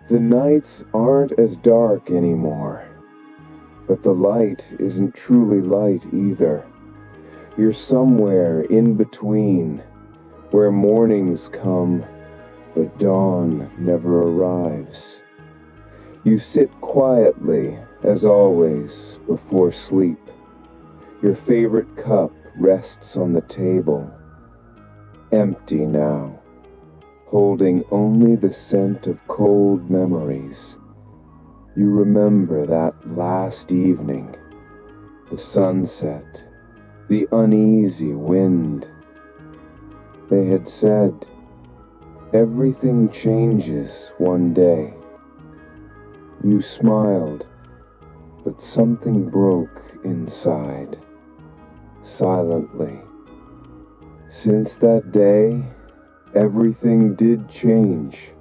The nights aren't as dark anymore, but the light isn't truly light either. You're somewhere in between, where mornings come, but dawn never arrives. You sit quietly, as always, before sleep. Your favorite cup rests on the table, empty now, holding only the scent of cold memories. You remember that last evening, the sunset, the uneasy wind. They had said, everything changes one day. You smiled, but something broke inside, silently. Since that day, everything did change.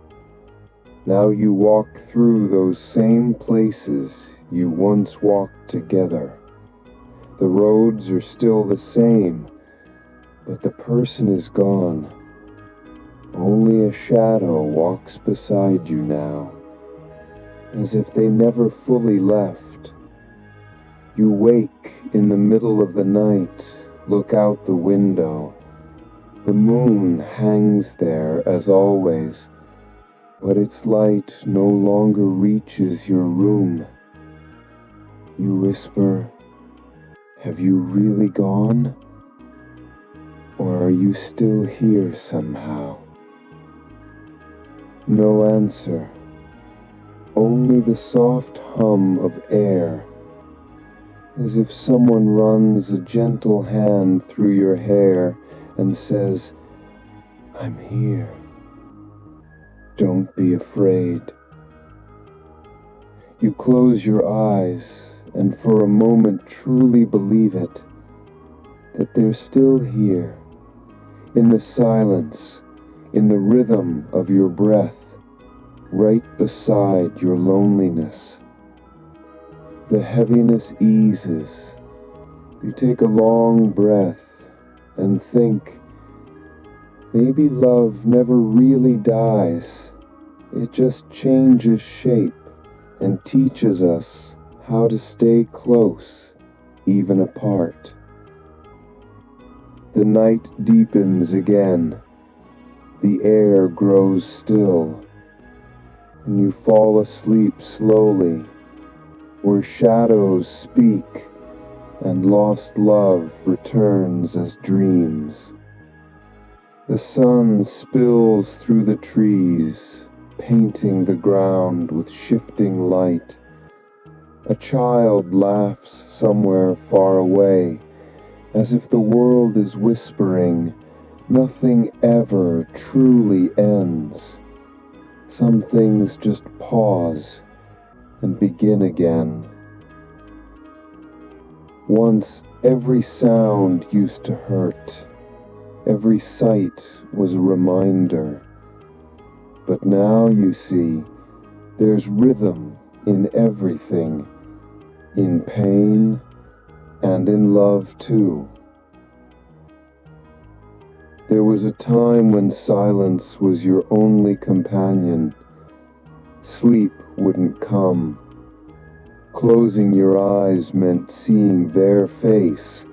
Now you walk through those same places you once walked together. The roads are still the same, but the person is gone. Only a shadow walks beside you now, as if they never fully left. You wake in the middle of the night, look out the window. The moon hangs there as always, but its light no longer reaches your room. You whisper, have you really gone? Or are you still here somehow? No answer, only the soft hum of air, as if someone runs a gentle hand through your hair and says, I'm here. Don't be afraid. You close your eyes and for a moment truly believe it, that they're still here, in the silence, in the rhythm of your breath, right beside your loneliness. The heaviness eases. You take a long breath and think, maybe love never really dies. It just changes shape and teaches us how to stay close, even apart. The night deepens again. The air grows still, and you fall asleep slowly, where shadows speak and lost love returns as dreams. The sun spills through the trees, painting the ground with shifting light. A child laughs somewhere far away, as if the world is whispering, nothing ever truly ends. Some things just pause and begin again. Once every sound used to hurt. Every sight was a reminder. But now you see, there's rhythm in everything, in pain and in love too. There was a time when silence was your only companion. Sleep wouldn't come. Closing your eyes meant seeing their face,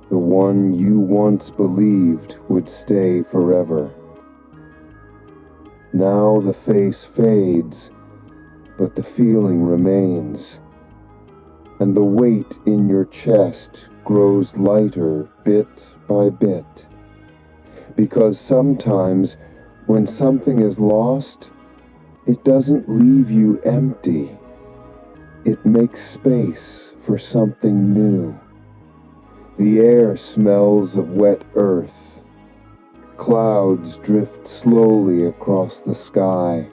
the one you once believed would stay forever. Now the face fades, but the feeling remains, and the weight in your chest grows lighter bit by bit. Because sometimes, when something is lost, it doesn't leave you empty. It makes space for something new. The air smells of wet earth. Clouds drift slowly across the sky.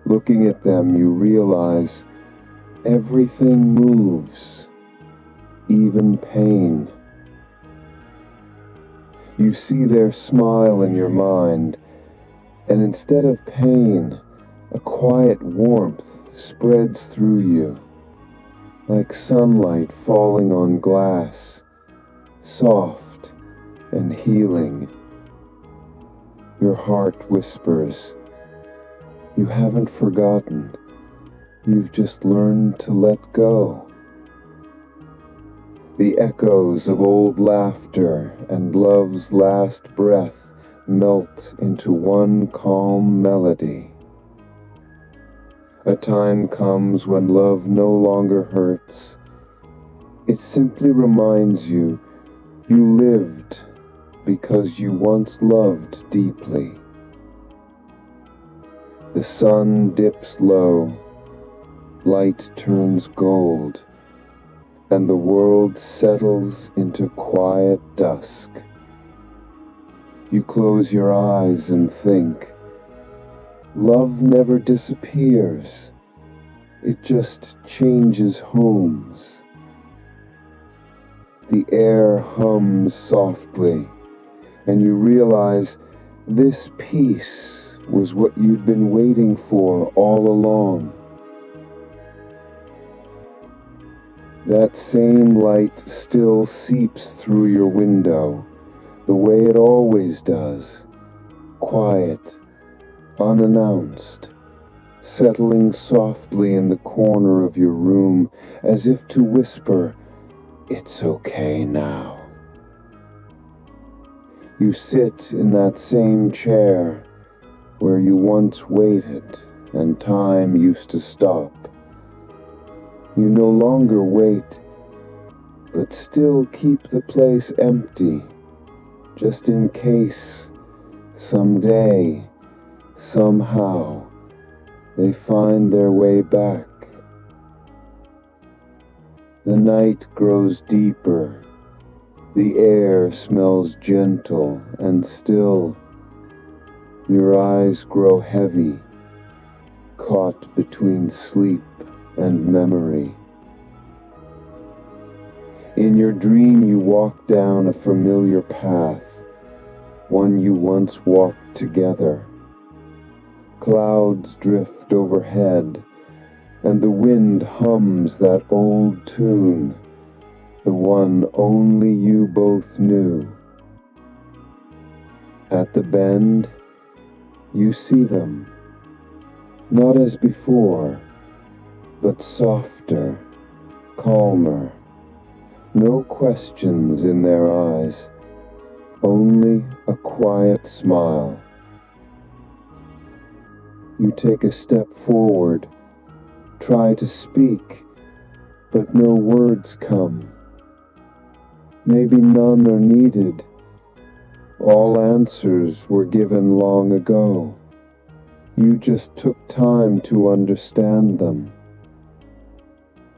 Looking at them, you realize everything moves, even pain. You see their smile in your mind, and instead of pain, a quiet warmth spreads through you, like sunlight falling on glass, soft and healing. Your heart whispers, You haven't forgotten. You've just learned to let go. The echoes of old laughter and love's last breath melt into one calm melody. A time comes when love no longer hurts. It simply reminds you you lived because you once loved deeply. The sun dips low, light turns gold, and the world settles into quiet dusk. You close your eyes and think, love never disappears, it just changes homes. The air hums softly, and you realize this peace was what you'd been waiting for all along. That same light still seeps through your window, the way it always does, quiet, unannounced, settling softly in the corner of your room as if to whisper, "It's okay now." You sit in that same chair where you once waited and time used to stop. You no longer wait, but still keep the place empty, just in case, someday, somehow, they find their way back. The night grows deeper. The air smells gentle and still. Your eyes grow heavy, caught between sleep and memory. In your dream you walk down a familiar path, one you once walked together. Clouds drift overhead, and the wind hums that old tune, the one only you both knew. At the bend, you see them, not as before, but softer, calmer. No questions in their eyes, only a quiet smile. You take a step forward, try to speak, but no words come. Maybe none are needed. All answers were given long ago. You just took time to understand them.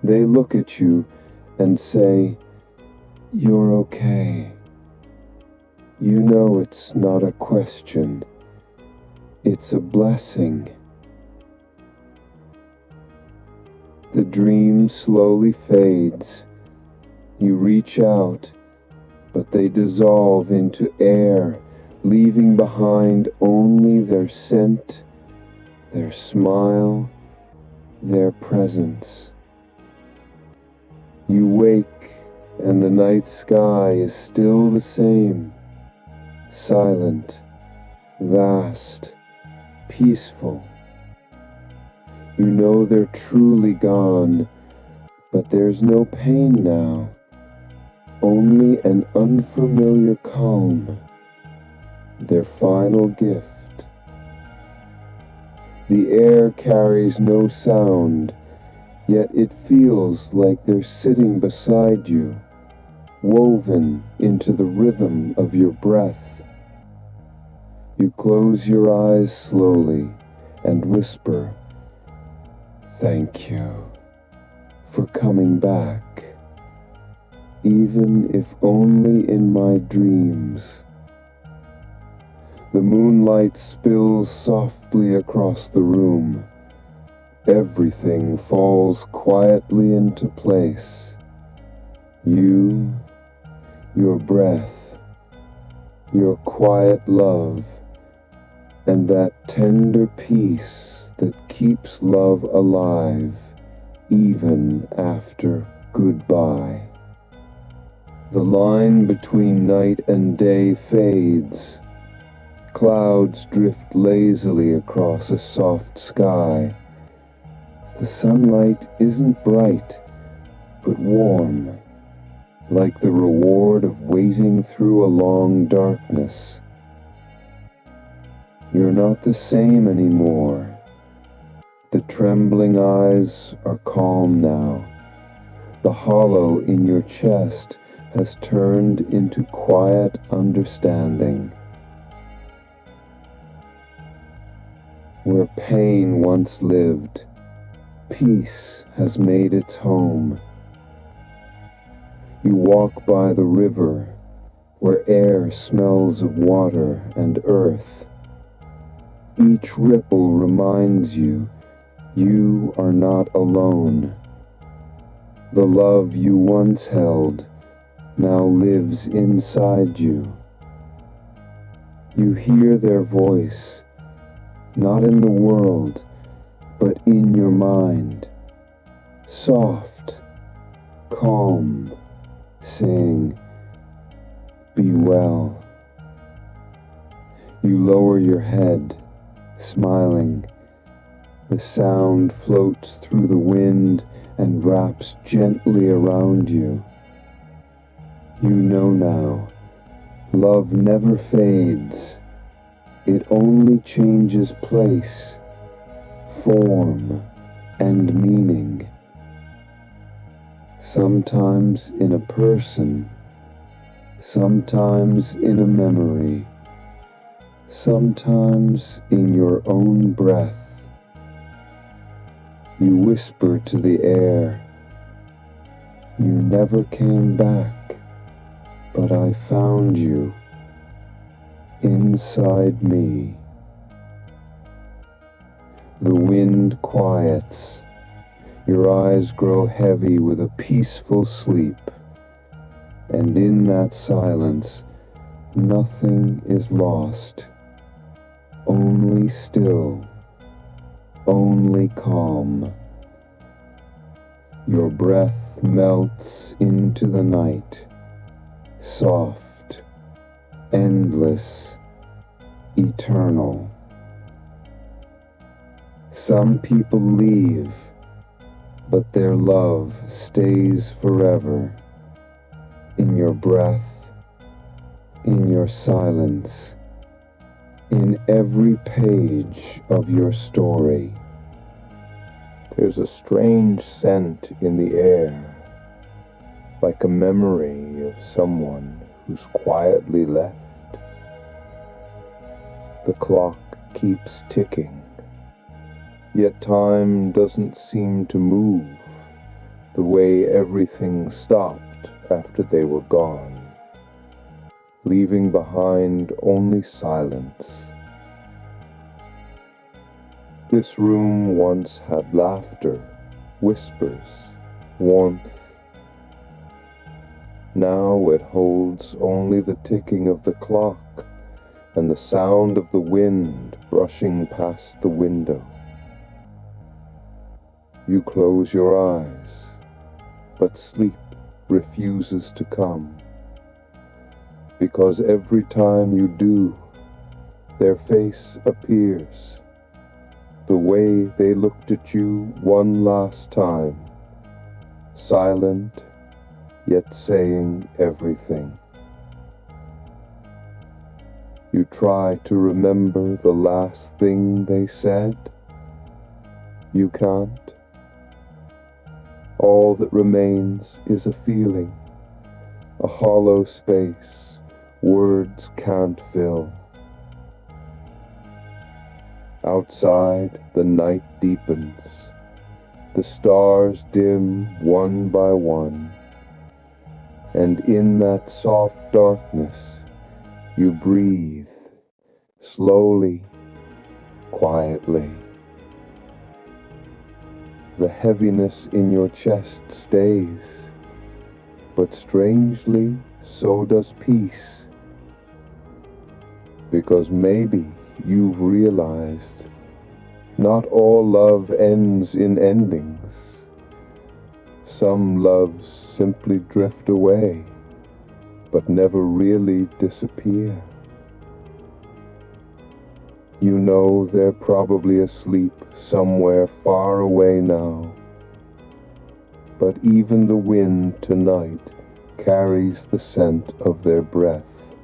They look at you and say, "You're okay." You know it's not a question. It's a blessing. The dream slowly fades. You reach out, but they dissolve into air, leaving behind only their scent, their smile, their presence. You wake, and the night sky is still the same, silent, vast, peaceful. You know they're truly gone, but there's no pain now, only an unfamiliar calm, their final gift. The air carries no sound, yet it feels like they're sitting beside you, woven into the rhythm of your breath. You close your eyes slowly and whisper, "Thank you for coming back, even if only in my dreams." The moonlight spills softly across the room. Everything falls quietly into place. You, your breath, your quiet love, and that tender peace that keeps love alive even after goodbye. The line between night and day fades. Clouds drift lazily across a soft sky. The sunlight isn't bright, but warm, like the reward of waiting through a long darkness. You're not the same anymore. The trembling eyes are calm now. The hollow in your chest has turned into quiet understanding. Where pain once lived, peace has made its home. You walk by the river, where air smells of water and earth. Each ripple reminds you, you are not alone. The love you once held now lives inside you. You hear their voice, not in the world, but in your mind, soft, calm, saying, "Be well." You lower your head, smiling. The sound floats through the wind and wraps gently around you. You know now, love never fades. It only changes place, form, and meaning. Sometimes in a person, sometimes in a memory, sometimes in your own breath. You whisper to the air, "You never came back, but I found you inside me." The wind quiets. Your eyes grow heavy with a peaceful sleep. And in that silence, nothing is lost. Only still. Only calm. Your breath melts into the night, soft, endless, eternal. Some people leave, but their love stays forever, in your breath, in your silence, in every page of your story. There's a strange scent in the air, like a memory of someone who's quietly left. The clock keeps ticking, yet time doesn't seem to move the way everything stopped after they were gone, leaving behind only silence. This room once had laughter, whispers, warmth. Now it holds only the ticking of the clock and the sound of the wind brushing past the window. You close your eyes, but sleep refuses to come, because every time you do, their face appears, the way they looked at you one last time, silent, yet saying everything. You try to remember the last thing they said. You can't. All that remains is a feeling, a hollow space words can't fill. Outside, the night deepens. The stars dim one by one. And in that soft darkness, you breathe, slowly, quietly. The heaviness in your chest stays, but strangely, so does peace. Because maybe you've realized not all love ends in endings. Some loves simply drift away, but never really disappear. You know they're probably asleep somewhere far away now. But even the wind tonight carries the scent of their breath.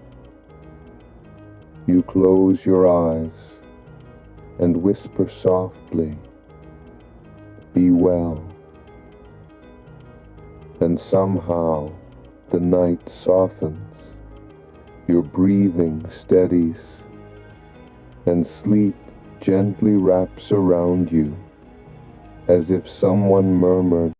You close your eyes and whisper softly, "Be well." And somehow the night softens, your breathing steadies, and sleep gently wraps around you, as if someone murmured,